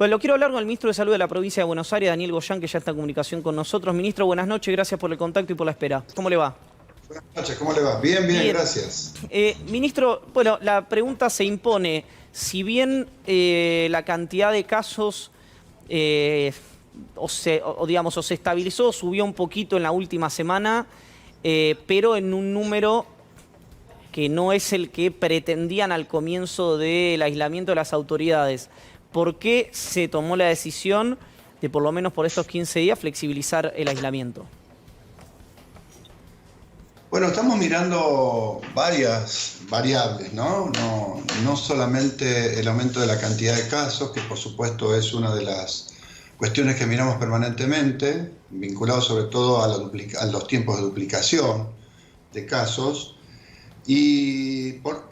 Pues lo quiero hablar con el ministro de Salud de la provincia de Buenos Aires, Daniel Goyan, que ya está en comunicación con nosotros. Ministro, buenas noches, gracias por el contacto y por la espera. ¿Cómo le va? Buenas noches, ¿cómo le va? Bien, bien, gracias. Ministro, bueno, la pregunta se impone. Si bien la cantidad de casos digamos, o se estabilizó, subió un poquito en la última semana, pero en un número que no es el que pretendían al comienzo del aislamiento de las autoridades. ¿Por qué se tomó la decisión de, por lo menos por estos 15 días, flexibilizar el aislamiento? Bueno, estamos mirando varias variables, ¿no? No solamente el aumento de la cantidad de casos, que por supuesto es una de las cuestiones que miramos permanentemente, vinculado sobre todo a los tiempos de duplicación de casos,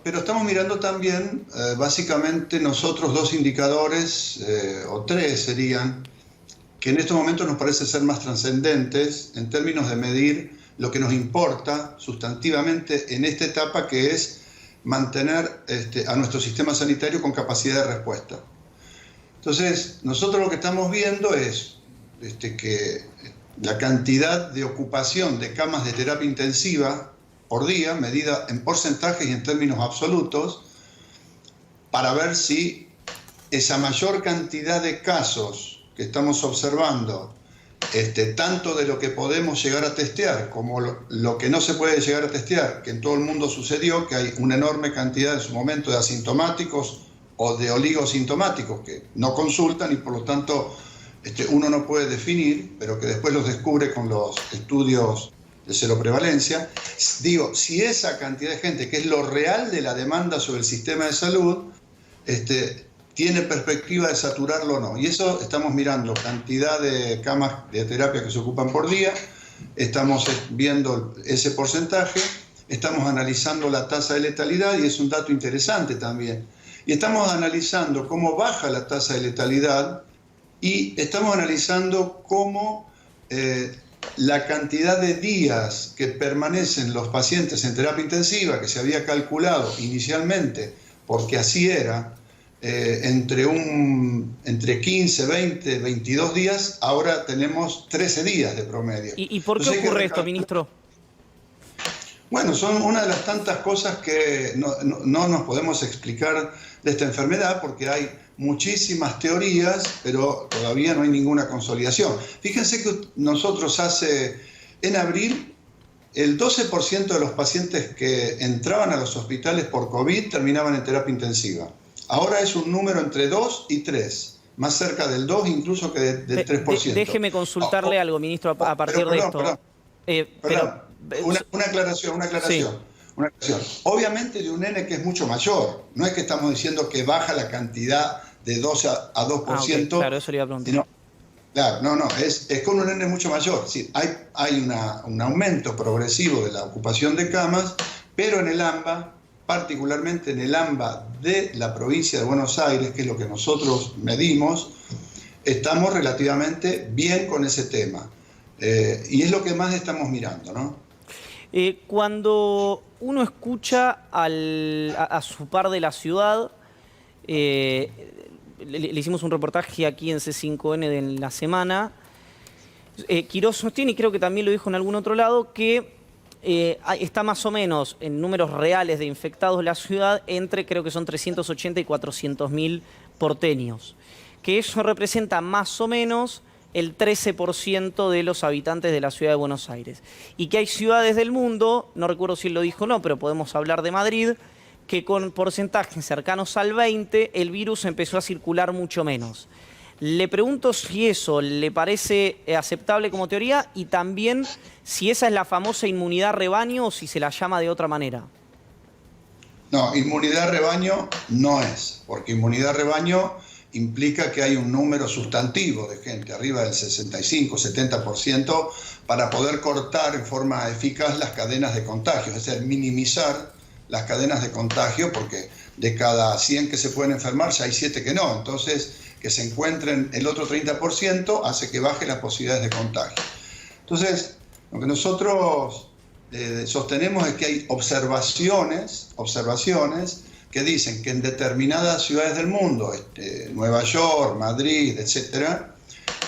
pero estamos mirando también, básicamente, nosotros dos indicadores, o tres serían, que en estos momentos nos parece ser más trascendentes en términos de medir lo que nos importa sustantivamente en esta etapa, que es mantener a nuestro sistema sanitario con capacidad de respuesta. Entonces, nosotros lo que estamos viendo es que la cantidad de ocupación de camas de terapia intensiva por día, medida en porcentajes y en términos absolutos, para ver si esa mayor cantidad de casos que estamos observando, tanto de lo que podemos llegar a testear como lo que no se puede llegar a testear, que en todo el mundo sucedió, que hay una enorme cantidad en su momento de asintomáticos o de oligosintomáticos que no consultan y por lo tanto uno no puede definir, pero que después los descubre con los estudios de seroprevalencia. Digo, si esa cantidad de gente, que es lo real de la demanda sobre el sistema de salud, tiene perspectiva de saturarlo o no. Y eso estamos mirando, cantidad de camas de terapia que se ocupan por día, estamos viendo ese porcentaje, estamos analizando la tasa de letalidad, y es un dato interesante también. Y estamos analizando cómo baja la tasa de letalidad, y estamos analizando cómo la cantidad de días que permanecen los pacientes en terapia intensiva, que se había calculado inicialmente, porque así era, entre 15, 20, 22 días, ahora tenemos 13 días de promedio. ¿Y por qué ocurre esto, ministro? Bueno, son una de las tantas cosas que no nos podemos explicar de esta enfermedad, porque hay muchísimas teorías, pero todavía no hay ninguna consolidación. Fíjense que nosotros en abril, el 12% de los pacientes que entraban a los hospitales por COVID terminaban en terapia intensiva. Ahora es un número entre 2 y 3, más cerca del 2 incluso que del 3%. Déjeme consultarle algo, ministro, a partir de esto. Perdón. Una aclaración. Sí. Una aclaración. Obviamente de un N que es mucho mayor. No es que estamos diciendo que baja la cantidad de 12 a 2%. Okay, claro, eso le iba a preguntar. Claro, es con un N mucho mayor. Sí, hay un aumento progresivo de la ocupación de camas, pero en el AMBA, particularmente en el AMBA de la provincia de Buenos Aires, que es lo que nosotros medimos, estamos relativamente bien con ese tema. Y es lo que más estamos mirando, ¿no? Cuando uno escucha a su par de la ciudad, le hicimos un reportaje aquí en C5N de la semana, Quirós sostiene, y creo que también lo dijo en algún otro lado, que está más o menos en números reales de infectados la ciudad entre, creo que son 380 y 400.000 porteños, que eso representa más o menos el 13% de los habitantes de la ciudad de Buenos Aires. Y que hay ciudades del mundo, no recuerdo si él lo dijo o no, pero podemos hablar de Madrid, que con porcentajes cercanos al 20% el virus empezó a circular mucho menos. Le pregunto si eso le parece aceptable como teoría, y también si esa es la famosa inmunidad rebaño o si se la llama de otra manera. No, inmunidad rebaño no es, porque inmunidad rebaño implica que hay un número sustantivo de gente, arriba del 65, 70%, para poder cortar en forma eficaz las cadenas de contagio, es decir, minimizar las cadenas de contagio, porque de cada 100 que se pueden enfermar, ya hay 7 que no. Entonces, que se encuentren el otro 30% hace que baje las posibilidades de contagio. Entonces, lo que nosotros sostenemos es que hay observaciones que dicen que en determinadas ciudades del mundo, Nueva York, Madrid, etcétera,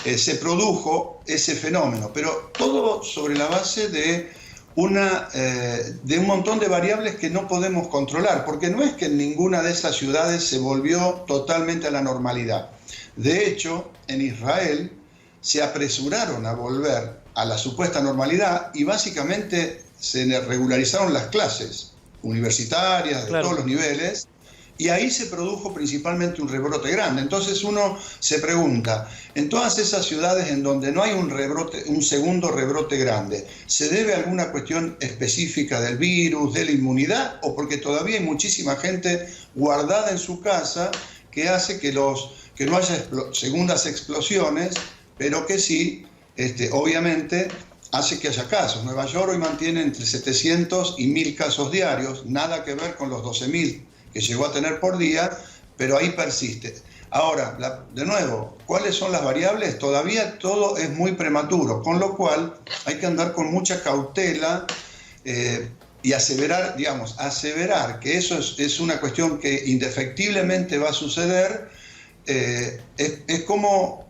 se produjo ese fenómeno, pero todo sobre la base de un montón de variables que no podemos controlar, porque no es que en ninguna de esas ciudades se volvió totalmente a la normalidad. De hecho, en Israel se apresuraron a volver a la supuesta normalidad y básicamente se regularizaron las clases universitarias de todos los niveles, y ahí se produjo principalmente un rebrote grande. Entonces uno se pregunta, en todas esas ciudades en donde no hay un segundo rebrote grande, ¿se debe a alguna cuestión específica del virus, de la inmunidad, o porque todavía hay muchísima gente guardada en su casa que hace que no haya segundas explosiones, pero que sí, obviamente, hace que haya casos? Nueva York hoy mantiene entre 700 y 1000 casos diarios, nada que ver con los 12.000 que llegó a tener por día, pero ahí persiste. Ahora, de nuevo, ¿cuáles son las variables? Todavía todo es muy prematuro, con lo cual hay que andar con mucha cautela y aseverar que eso es una cuestión que indefectiblemente va a suceder, es como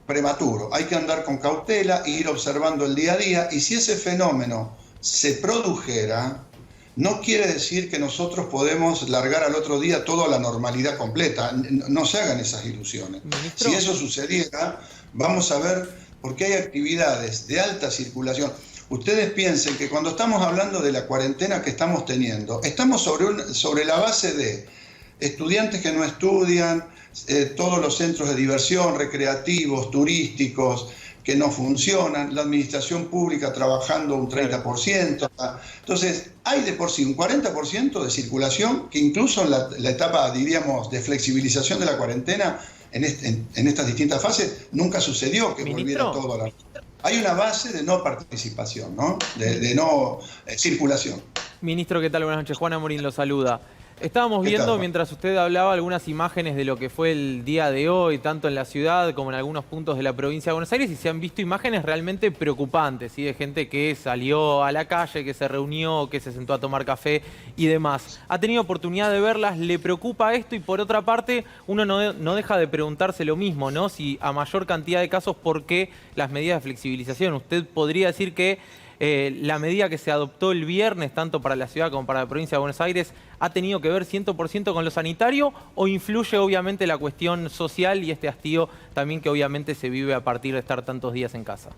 prematuro. Hay que andar con cautela e ir observando el día a día, y si ese fenómeno se produjera, no quiere decir que nosotros podemos largar al otro día todo a la normalidad completa. No se hagan esas ilusiones. Ministro, si eso sucediera, vamos a ver, porque hay actividades de alta circulación. Ustedes piensen que cuando estamos hablando de la cuarentena que estamos teniendo, estamos sobre la base de estudiantes que no estudian, todos los centros de diversión, recreativos, turísticos, que no funcionan, la administración pública trabajando un 30%. Entonces, hay de por sí un 40% de circulación que incluso en la etapa, diríamos, de flexibilización de la cuarentena, en estas distintas fases, nunca sucedió que volviera todo a la... Hay una base de no participación, ¿no? De no circulación. Ministro, ¿qué tal? Buenas noches. Juan Amorín lo saluda. Estábamos viendo, mientras usted hablaba, algunas imágenes de lo que fue el día de hoy, tanto en la ciudad como en algunos puntos de la provincia de Buenos Aires, y se han visto imágenes realmente preocupantes, ¿sí? De gente que salió a la calle, que se reunió, que se sentó a tomar café y demás. ¿Ha tenido oportunidad de verlas? ¿Le preocupa esto? Y por otra parte, uno no deja de preguntarse lo mismo, ¿no? Si a mayor cantidad de casos, ¿por qué las medidas de flexibilización? Usted podría decir que la medida que se adoptó el viernes, tanto para la ciudad como para la provincia de Buenos Aires, ¿ha tenido que ver 100% con lo sanitario o influye obviamente la cuestión social y este hastío también que obviamente se vive a partir de estar tantos días en casa?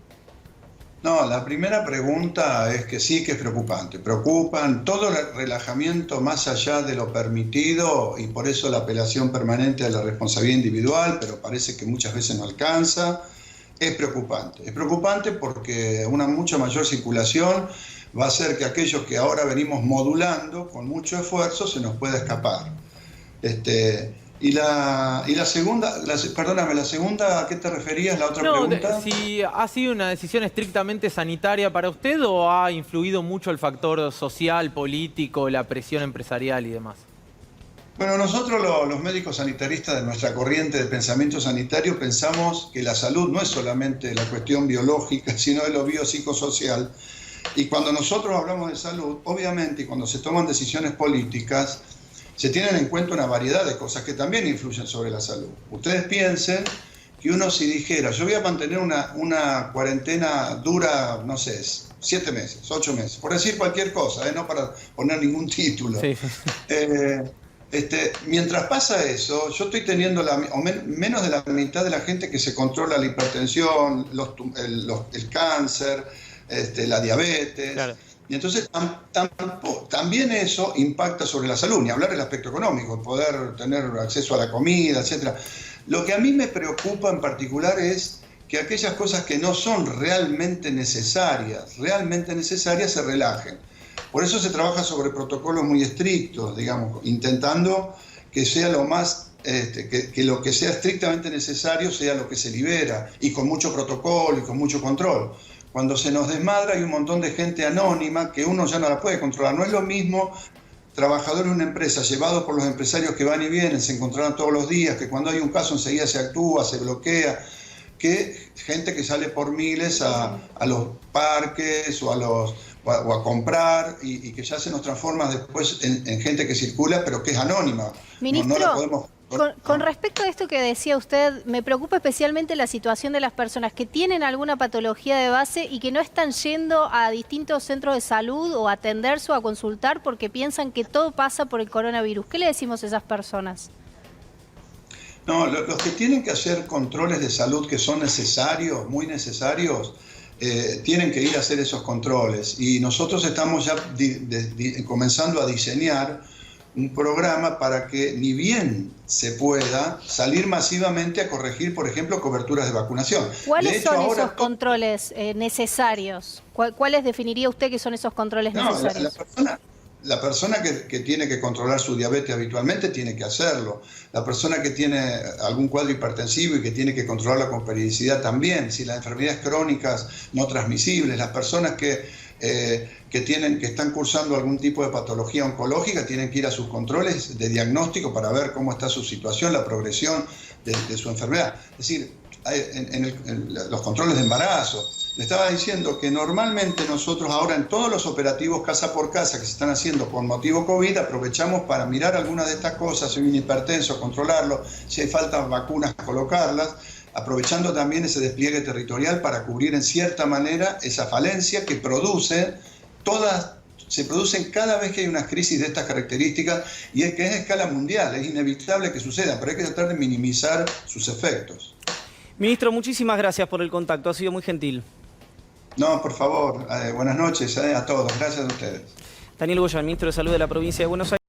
No, la primera pregunta es que sí que es preocupante. Preocupan todo el relajamiento más allá de lo permitido, y por eso la apelación permanente a la responsabilidad individual, pero parece que muchas veces no alcanza. Es preocupante porque una mucha mayor circulación va a hacer que aquellos que ahora venimos modulando con mucho esfuerzo se nos pueda escapar. Y la segunda, perdóname, la segunda, ¿a qué te referías? La otra pregunta. Si ha sido una decisión estrictamente sanitaria para usted o ha influido mucho el factor social, político, la presión empresarial y demás. Bueno, nosotros los médicos sanitaristas de nuestra corriente de pensamiento sanitario pensamos que la salud no es solamente la cuestión biológica, sino de lo biopsicosocial. Y cuando nosotros hablamos de salud, obviamente, y cuando se toman decisiones políticas, se tienen en cuenta una variedad de cosas que también influyen sobre la salud. Ustedes piensen que uno si dijera, yo voy a mantener una cuarentena dura, no sé, 7 meses, 8 meses, por decir cualquier cosa, no para poner ningún título. Sí. Mientras pasa eso, yo estoy teniendo menos de la mitad de la gente que se controla la hipertensión, el cáncer, la diabetes. Claro. Y entonces también eso impacta sobre la salud, ni hablar del aspecto económico, poder tener acceso a la comida, etc. Lo que a mí me preocupa en particular es que aquellas cosas que no son realmente necesarias se relajen. Por eso se trabaja sobre protocolos muy estrictos, digamos, intentando que sea lo más, que lo que sea estrictamente necesario sea lo que se libera, y con mucho protocolo y con mucho control. Cuando se nos desmadra hay un montón de gente anónima que uno ya no la puede controlar. No es lo mismo trabajadores de una empresa llevados por los empresarios que van y vienen, se encontrarán todos los días, que cuando hay un caso enseguida se actúa, se bloquea, que gente que sale por miles a los parques o a los o a comprar y que ya se nos transforma después en gente que circula, pero que es anónima. Ministro, no la podemos... con respecto a esto que decía usted, me preocupa especialmente la situación de las personas que tienen alguna patología de base y que no están yendo a distintos centros de salud o a atenderse o a consultar porque piensan que todo pasa por el coronavirus. ¿Qué le decimos a esas personas? No, los que tienen que hacer controles de salud que son necesarios, muy necesarios, tienen que ir a hacer esos controles. Y nosotros estamos ya comenzando a diseñar un programa para que ni bien se pueda salir masivamente a corregir, por ejemplo, coberturas de vacunación. ¿Cuáles son esos controles necesarios? ¿Cuáles definiría usted que son esos controles necesarios? La persona que tiene que controlar su diabetes habitualmente tiene que hacerlo. La persona que tiene algún cuadro hipertensivo y que tiene que controlarla con periodicidad también. Si las enfermedades crónicas no transmisibles, las personas que están cursando algún tipo de patología oncológica tienen que ir a sus controles de diagnóstico para ver cómo está su situación, la progresión de su enfermedad. Es decir, en los controles de embarazo. Le estaba diciendo que normalmente nosotros ahora en todos los operativos casa por casa que se están haciendo con motivo COVID, aprovechamos para mirar algunas de estas cosas, si hay un hipertenso, controlarlo, si hay falta de vacunas, colocarlas, aprovechando también ese despliegue territorial para cubrir en cierta manera esa falencia que se producen cada vez que hay una crisis de estas características y es que es a escala mundial, es inevitable que suceda, pero hay que tratar de minimizar sus efectos. Ministro, muchísimas gracias por el contacto, ha sido muy gentil. No, por favor, buenas noches a todos, gracias a ustedes. Daniel Goyan, ministro de Salud de la provincia de Buenos Aires.